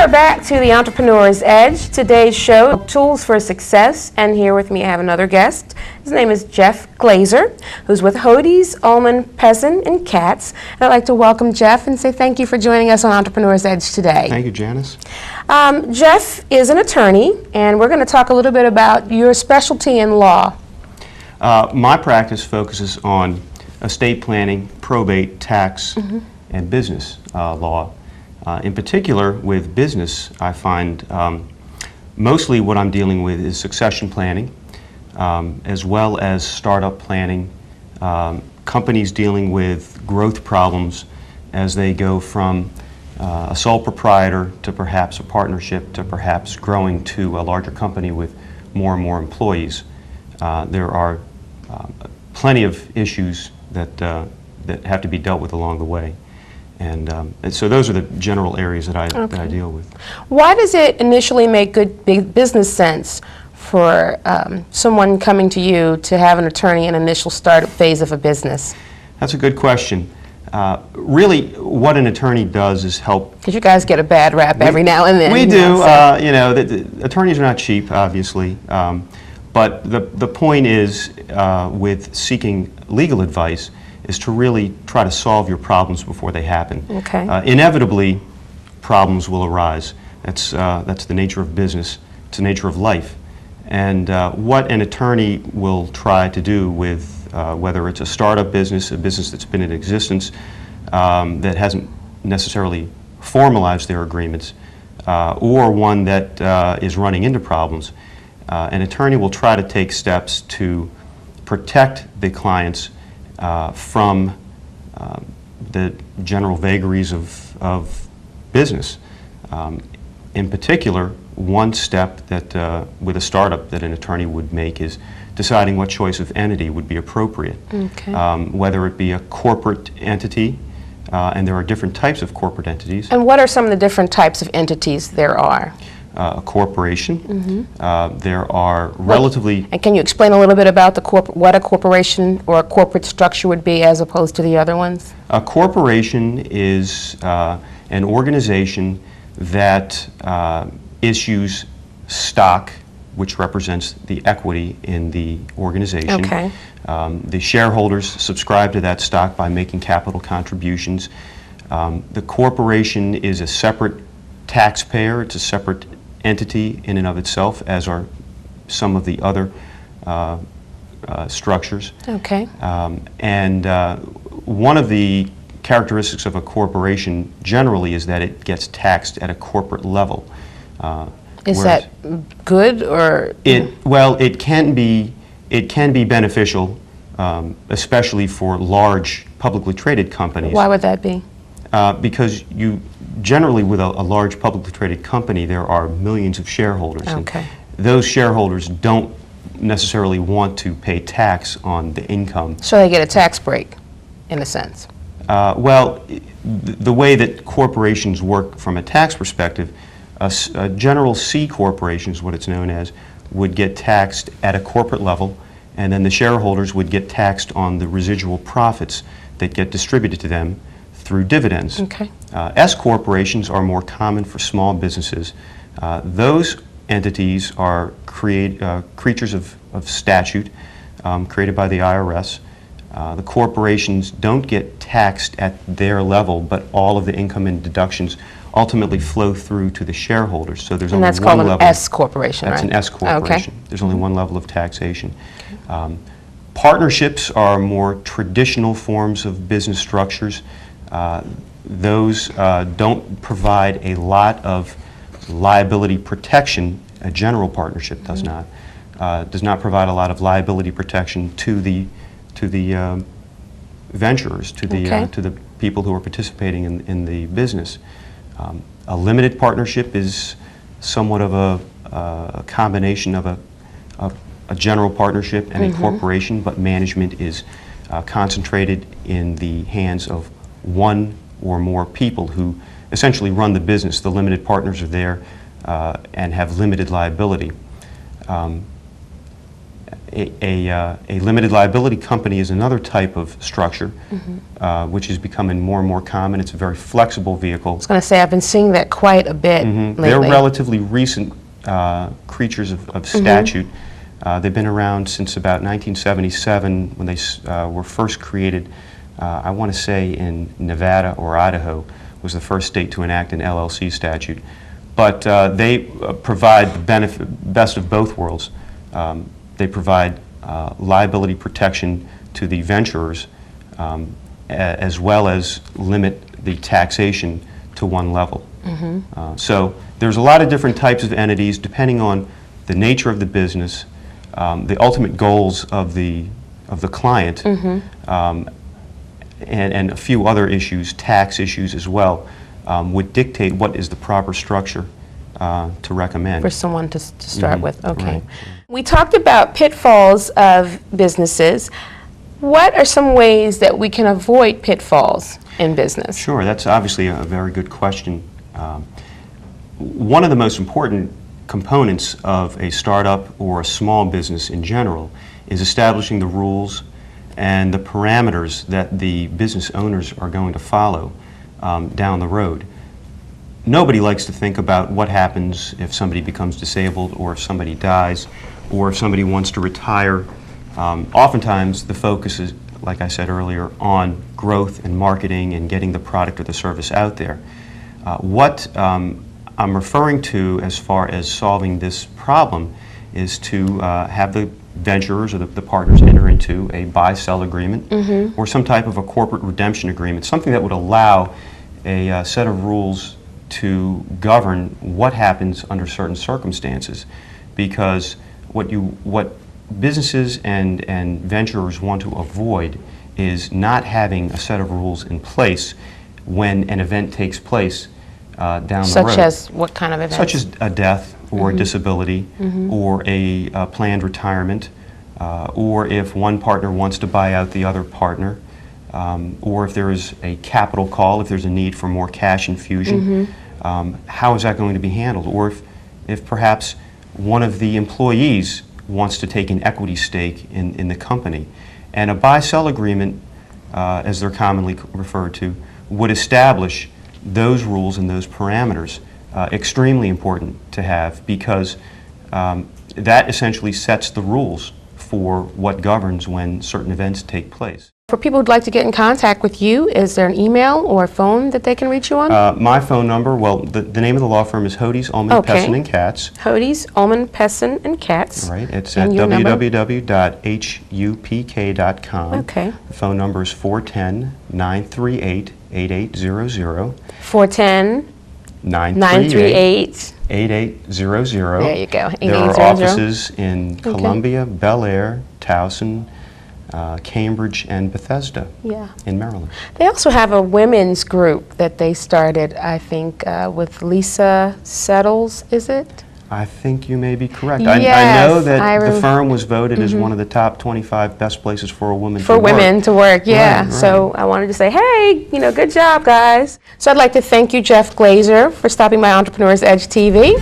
are back to the Entrepreneur's Edge. Today's show, Tools for Success, and here with me I have another guest. His name is Jeff Glazer, who's with Hodes, Ullman, Pezin, and Katz. And I'd like to welcome Jeff and say thank you for joining us on Entrepreneur's Edge today. Thank you, Janice. Jeff is an attorney, and we're going to talk a little bit about your specialty in law. My practice focuses on estate planning, probate, tax, and business law. In particular, with business, I find mostly what I'm dealing with is succession planning, as well as startup planning, companies dealing with growth problems as they go from a sole proprietor to perhaps a partnership to perhaps growing to a larger company with more and more employees. There are plenty of issues that have to be dealt with along the way. And so those are the general areas that I deal with. Why does it initially make good business sense for someone coming to you to have an attorney in initial startup phase of a business? That's a good question. Really, what an attorney does is help. Because you guys get a bad rap every now and then. We do. The attorneys are not cheap, obviously. But the point is, with seeking legal advice, is to really try to solve your problems before they happen. Okay. Inevitably, problems will arise. That's the nature of business. It's the nature of life. And what an attorney will try to do with whether it's a startup business, a business that's been in existence, that hasn't necessarily formalized their agreements, or one that is running into problems, an attorney will try to take steps to protect the clients from the general vagaries of business. In particular, one step that with a startup that an attorney would make is deciding what choice of entity would be appropriate. Okay. Whether it be a corporate entity, and there are different types of corporate entities. And what are some of the different types of entities there are? A corporation. There are relatively... And can you explain a little bit about what a corporation or a corporate structure would be as opposed to the other ones? A corporation is an organization that issues stock, which represents the equity in the organization. Okay. The shareholders subscribe to that stock by making capital contributions. The corporation is a separate taxpayer. It's a separate entity in and of itself, as are some of the other structures. Okay. And one of the characteristics of a corporation generally is that it gets taxed at a corporate level. Is that good or? Well, it can be beneficial, especially for large publicly traded companies. Why would that be? Because you generally, with a large publicly traded company, there are millions of shareholders. Okay. And those shareholders don't necessarily want to pay tax on the income. So they get a tax break, in a sense. Well, the way that corporations work from a tax perspective, a general C corporation is what it's known as, would get taxed at a corporate level, and then the shareholders would get taxed on the residual profits that get distributed to them through dividends. Okay. S corporations are more common for small businesses. Those entities are creatures of statute created by the IRS. The corporations don't get taxed at their level, but all of the income and deductions ultimately flow through to the shareholders. So there's only one level. And that's called an S corporation, right? That's an S corporation. Okay. There's only one level of taxation. Partnerships are more traditional forms of business structures. Those don't provide a lot of liability protection. A general partnership does not provide a lot of liability protection to the venturers, to the people who are participating in the business. A limited partnership is somewhat of a combination of a general partnership and a corporation, but management is concentrated in the hands of one or more people who essentially run the business. The limited partners are there and have limited liability. A limited liability company is another type of structure, which is becoming more and more common. It's a very flexible vehicle. I was going to say, I've been seeing that quite a bit lately. They're relatively recent creatures of statute. They've been around since about 1977 when they were first created. I want to say in Nevada or Idaho was the first state to enact an LLC statute. But they provide the best of both worlds. They provide liability protection to the venturers as well as limit the taxation to one level. So there's a lot of different types of entities depending on the nature of the business, the ultimate goals of the client, and a few other issues, tax issues as well, would dictate what is the proper structure to recommend. For someone to start with, okay. Right. We talked about pitfalls of businesses. What are some ways that we can avoid pitfalls in business? Sure, that's obviously a very good question. One of the most important components of a startup or a small business in general is establishing the rules and the parameters that the business owners are going to follow down the road. Nobody likes to think about what happens if somebody becomes disabled or if somebody dies or if somebody wants to retire. Oftentimes the focus is, like I said earlier, on growth and marketing and getting the product or the service out there. What I'm referring to as far as solving this problem is to have the venturers or the partners enter into a buy-sell agreement or some type of a corporate redemption agreement, something that would allow a set of rules to govern what happens under certain circumstances. Because what businesses and venturers want to avoid is not having a set of rules in place when an event takes place down the road. Such as what kind of events? Such as a death or a disability or a planned retirement, or if one partner wants to buy out the other partner, or if there is a capital call, if there's a need for more cash infusion. How is that going to be handled? Or if perhaps one of the employees wants to take an equity stake in the company. And a buy-sell agreement, as they're commonly referred to, would establish those rules and those parameters. Extremely important to have, because that essentially sets the rules for what governs when certain events take place. For people who'd like to get in contact with you, is there an email or a phone that they can reach you on? My phone number, well, the name of the law firm is Hodes, Ullman, Pessin and Katz. Hodes, Ullman, Pessin and Katz. Right, it's at www.hupk.com. Okay. The phone number is 410-938-8800. 410 938 938. 8800. There you go. There are 8800. offices in Columbia, Bel Air, Towson, Cambridge, and Bethesda in Maryland. They also have a women's group that they started, I think, with Lisa Settles, is it? I think you may be correct. Yes, I know that the firm was voted as one of the top 25 best places for a woman to work. For women to work, yeah. Right. So I wanted to say, hey, good job, guys. So I'd like to thank you, Jeff Glazer, for stopping by Entrepreneur's Edge TV.